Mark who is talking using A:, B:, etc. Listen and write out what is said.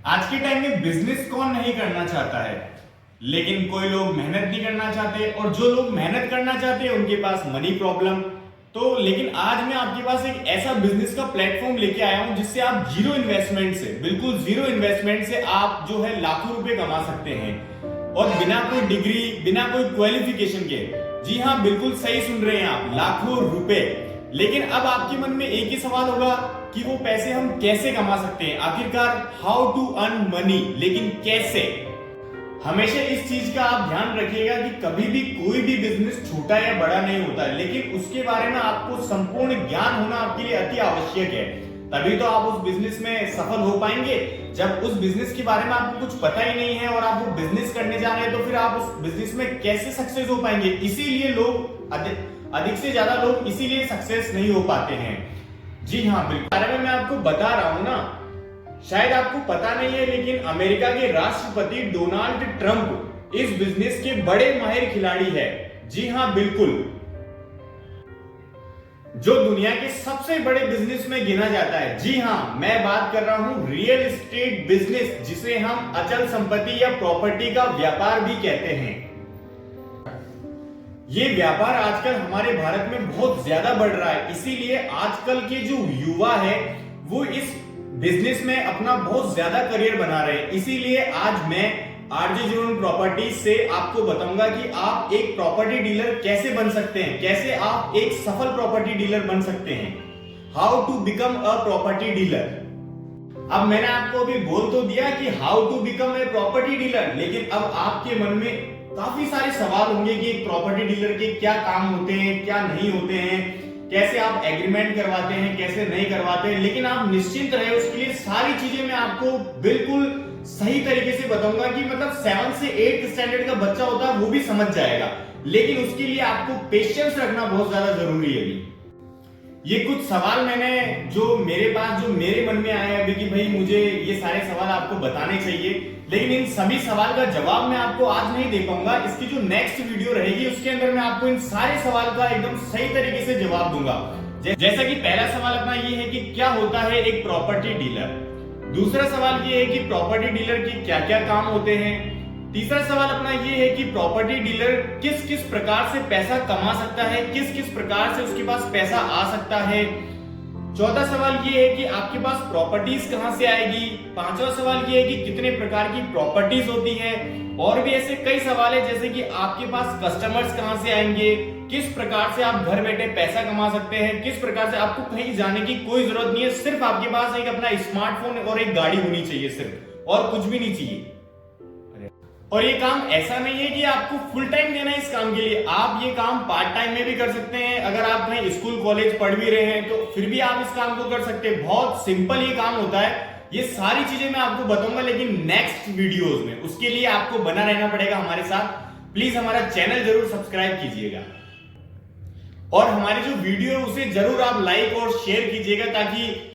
A: आज के टाइम में बिजनेस कौन नहीं करना चाहता है, लेकिन कोई लोग मेहनत नहीं करना चाहते और जो लोग मेहनत करना चाहते हैं उनके पास मनी प्रॉब्लम। तो लेकिन आज मैं आपके पास एक ऐसा बिजनेस का प्लेटफॉर्म लेके आया हूं जिससे आप जीरो इन्वेस्टमेंट से, बिल्कुल जीरो इन्वेस्टमेंट से आप जो है लाखों रुपए कमा सकते हैं और बिना कोई डिग्री, बिना कोई क्वालिफिकेशन के। जी हाँ, बिल्कुल सही सुन रहे हैं आप, लाखों रुपए। लेकिन अब आपके मन में एक ही सवाल होगा कि वो पैसे हम कैसे कमा सकते हैं, आखिरकार हाउ टू अर्न मनी, लेकिन कैसे। हमेशा इस चीज का आप ध्यान रखिएगा कि कभी भी कोई भी बिजनेस छोटा या बड़ा नहीं होता, लेकिन उसके बारे में आपको संपूर्ण ज्ञान होना आपके लिए अति आवश्यक है। तभी तो आप उस बिजनेस में सफल हो पाएंगे। जब उस बिजनेस के बारे में आपको कुछ पता ही नहीं है और आप वो बिजनेस करने जा रहे हैं, तो फिर आप उस बिजनेस में कैसे सक्सेस हो पाएंगे। इसीलिए लोग अधिक से ज्यादा लोग इसीलिए सक्सेस नहीं हो पाते हैं। जी हाँ, बिल्कुल बारे में मैं आपको बता रहा हूं ना, शायद आपको पता नहीं है, लेकिन अमेरिका के राष्ट्रपति डोनाल्ड ट्रंप इस बिजनेस के बड़े माहिर खिलाड़ी है। जी हाँ, बिल्कुल, जो दुनिया के सबसे बड़े बिजनेस में गिना जाता है। जी हाँ, मैं बात कर रहा हूं रियल एस्टेट बिजनेस, जिसे हम अचल संपत्ति या प्रॉपर्टी का व्यापार भी कहते हैं। ये व्यापार आजकल हमारे भारत में बहुत ज्यादा बढ़ रहा है, इसीलिए आजकल के जो युवा है वो इस बिजनेस में अपना बहुत ज्यादा करियर बना रहे हैं। इसीलिए आज मैं आरजे जीवन प्रॉपर्टी से आपको बताऊंगा कि आप एक प्रॉपर्टी डीलर कैसे बन सकते हैं, कैसे आप एक सफल प्रॉपर्टी डीलर बन सकते हैं, how to become a property dealer. अब मैंने आपको अभी बोल तो दिया कि how to become a property dealer, लेकिन अब आपके मन में काफी सारे सवाल होंगे कि एक प्रॉपर्टी डीलर के क्या काम होते हैं, क्या नहीं होते हैं, कैसे आप एग्रीमेंट करवाते हैं, कैसे नहीं करवाते हैं। लेकिन आप निश्चिंत रहे, उसके लिए सारी चीजें मैं आपको बिल्कुल सही तरीके से बताऊंगा कि मतलब 7 से 8 स्टैंडर्ड का बच्चा होता है वो भी समझ जाएगा। लेकिन उसके लिए आपको पेशेंस रखना बहुत ज्यादा जरूरी है। ये कुछ सवाल मैंने जो मेरे मन में आए अभी कि भाई मुझे ये सारे सवाल आपको बताने चाहिए, लेकिन इन सभी सवाल का जवाब मैं आपको आज नहीं दे पाऊंगा। इसकी जो नेक्स्ट वीडियो रहेगी उसके अंदर मैं आपको इन सारे सवाल का एकदम सही तरीके से जवाब दूंगा। जैसा कि पहला सवाल अपना ये है कि क्या होता है एक प्रॉपर्टी डीलर। दूसरा सवाल ये है कि प्रॉपर्टी डीलर के क्या क्या काम होते हैं। तीसरा सवाल अपना ये है कि प्रॉपर्टी डीलर किस किस प्रकार से पैसा कमा सकता है, किस किस प्रकार से उसके पास पैसा आ सकता है। चौथा सवाल ये है कि आपके पास प्रॉपर्टीज कहां से आएगी। पांचवा सवाल ये है कि कितने प्रकार की प्रॉपर्टीज होती है। और भी ऐसे कई सवाल है, जैसे कि आपके पास कस्टमर्स कहां से आएंगे, किस प्रकार से आप घर बैठे पैसा कमा सकते हैं, किस प्रकार से आपको कहीं जाने की कोई जरूरत नहीं है, सिर्फ आपके पास एक अपना स्मार्टफोन और एक गाड़ी होनी चाहिए सिर्फ, और कुछ भी नहीं चाहिए। और ये काम ऐसा नहीं है कि आपको फुल टाइम देना है इस काम के लिए, आप ये काम पार्ट टाइम में भी कर सकते हैं। अगर आप कहीं स्कूल कॉलेज पढ़ भी रहे हैं तो फिर भी आप इस काम को कर सकते हैं। बहुत सिंपल ये काम होता है। ये सारी चीजें मैं आपको बताऊंगा, लेकिन नेक्स्ट वीडियोस में। उसके लिए आपको बना रहना पड़ेगा हमारे साथ। प्लीज हमारा चैनल जरूर सब्सक्राइब कीजिएगा और हमारी जो वीडियो है उसे जरूर आप लाइक और शेयर कीजिएगा, ताकि